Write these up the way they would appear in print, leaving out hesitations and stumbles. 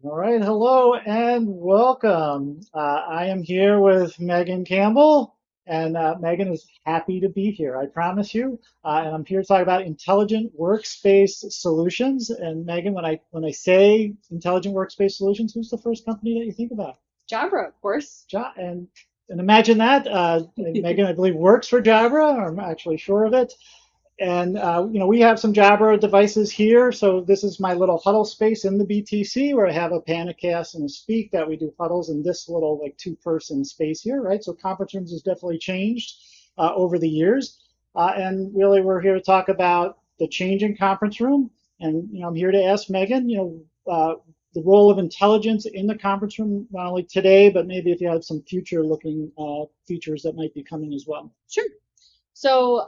All right, hello and welcome. I am here with Megan Campbell, and Megan is happy to be here, I promise you. And I'm here to talk about intelligent workspace solutions. And Megan, when I say intelligent workspace solutions, who's the first company that you think about? Jabra, of course. And imagine that. Megan, I believe, works for Jabra, or I'm actually sure of it. And we have some Jabra devices here. So this is my little huddle space in the BTC where I have a panacast and a speak that we do huddles in this little like two-person space here, right? So conference rooms has definitely changed over the years. And really, we're here to talk about the change in conference room. And I'm here to ask Megan, the role of intelligence in the conference room, not only today, but maybe if you have some future-looking features that might be coming as well. Sure. So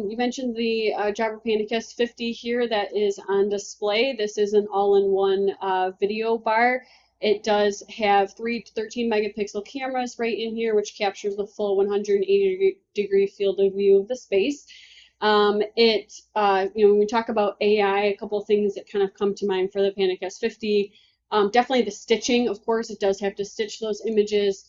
you mentioned the Jabra panacast 50 here that is on display. This is an all-in-one video bar. It does have 3 to 13 megapixel cameras right in here, which captures the full 180-degree field of view of the space. When we talk about AI, a couple of things that kind of come to mind for the panacast 50. Definitely the stitching, of course, it does have to stitch those images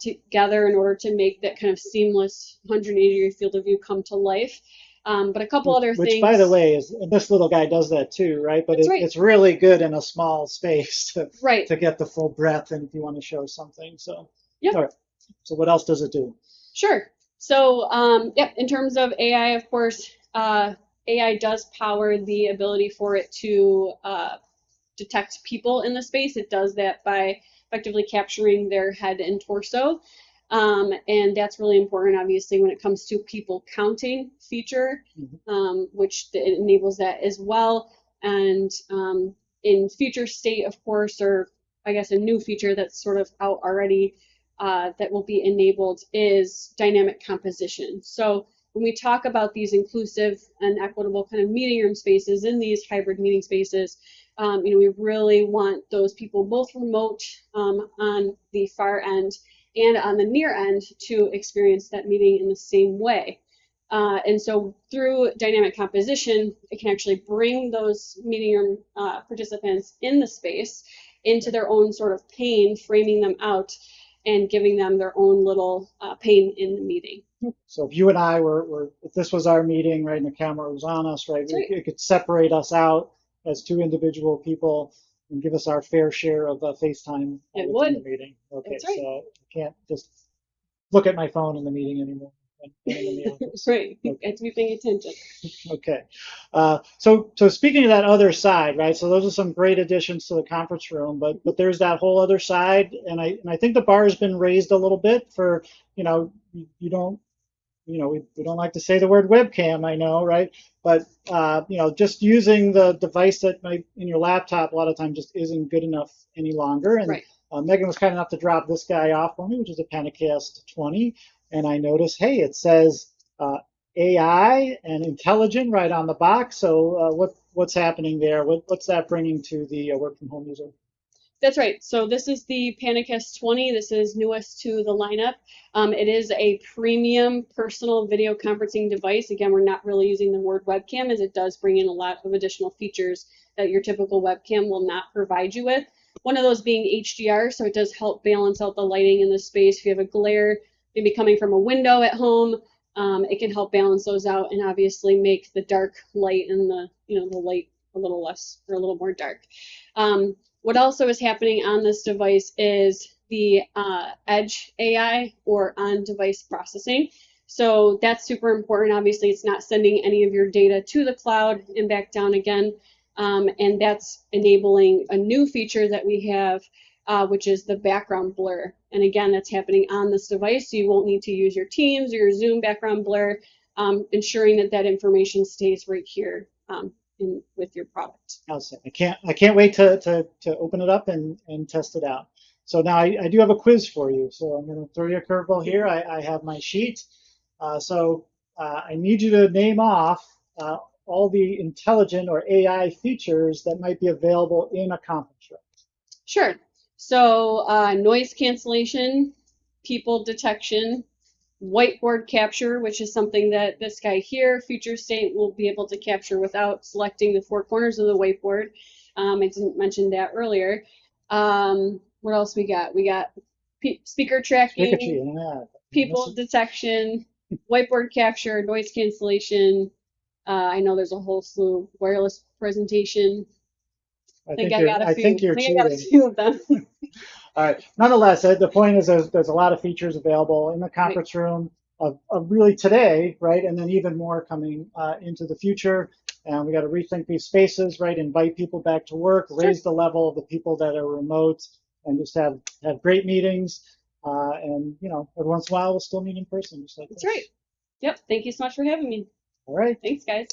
together in order to make that kind of seamless 180-degree field of view come to life. But a couple other Which, by the things. way, is this little guy does that too, right? But That's right. it's really good in a small space Right. to get the full breadth and if you want to show something. So, Yep. all right. So what else does it do? Sure. So, in terms of AI, of course, AI does power the ability for it to detect people in the space. It does that by effectively capturing their head and torso. And that's really important, obviously, when it comes to people counting feature, which it enables that as well. And in future state, of course, or I guess a new feature that's sort of out already that will be enabled is dynamic composition. So when we talk about these inclusive and equitable kind of meeting room spaces in these hybrid meeting spaces, we really want those people both remote on the far end and on the near end to experience that meeting in the same way. And so through dynamic composition, it can actually bring those meeting room participants in the space into their own sort of pane, framing them out and giving them their own little pane in the meeting. So if you and I if this was our meeting, right, and the camera was on us, right, Right. it could separate us out as two individual people and give us our fair share of FaceTime It within the would. meeting. Okay, That's right. so I can't just look at my phone in the meeting anymore. Right. You Okay. have to be paying attention. Okay. So speaking of that other side, right? So those are some great additions to the conference room, but there's that whole other side, and I think the bar has been raised a little bit for, you don't, we don't like to say the word webcam, I know, right? But just using the device that might in your laptop a lot of times just isn't good enough any longer. And Right. Megan was kind enough to drop this guy off for me, which is a Panacast 20, and I noticed, hey, it says AI and intelligent right on the box. So what's happening there? What's that bringing to the work from home user? That's right. So this is the panacast 20. This is newest to the lineup. It is a premium personal video conferencing device. Again, we're not really using the word webcam as it does bring in a lot of additional features that your typical webcam will not provide you with. One of those being HDR, so it does help balance out the lighting in the space. If you have a glare maybe coming from a window at home, it can help balance those out and obviously make the dark light and the light a little less or a little more dark. What also is happening on this device is the edge AI or on-device processing. So that's super important. Obviously, it's not sending any of your data to the cloud and back down again. And that's enabling a new feature that we have, which is the background blur. And again, that's happening on this device, so you won't need to use your Teams or your Zoom background blur, ensuring that that information stays right here with your product. Awesome. I can't wait to open it up and test it out. So now I do have a quiz for you. So I'm going to throw you a curveball here. I have my sheet. I need you to name off all the intelligent or AI features that might be available in a conference room. Sure. So noise cancellation, people detection, whiteboard capture, which is something that this guy here, future state, will be able to capture without selecting the four corners of the whiteboard. I didn't mention that earlier. What else we got? We got speaker tracking, Pikachu, yeah. people detection, whiteboard capture, noise cancellation. I know there's a whole slew. Wireless presentation. I think think I got a I few. think you're I think I got a cheating. few of them. All right. Nonetheless, the point is there's a lot of features available in the conference room of really today, right? And then even more coming into the future. And we got to rethink these spaces, right? Invite people back to work, raise the level of the people that are remote, and just have great meetings. And every once in a while we'll still meet in person, just like That's this. right. Yep. Thank you so much for having me. All right. Thanks, guys.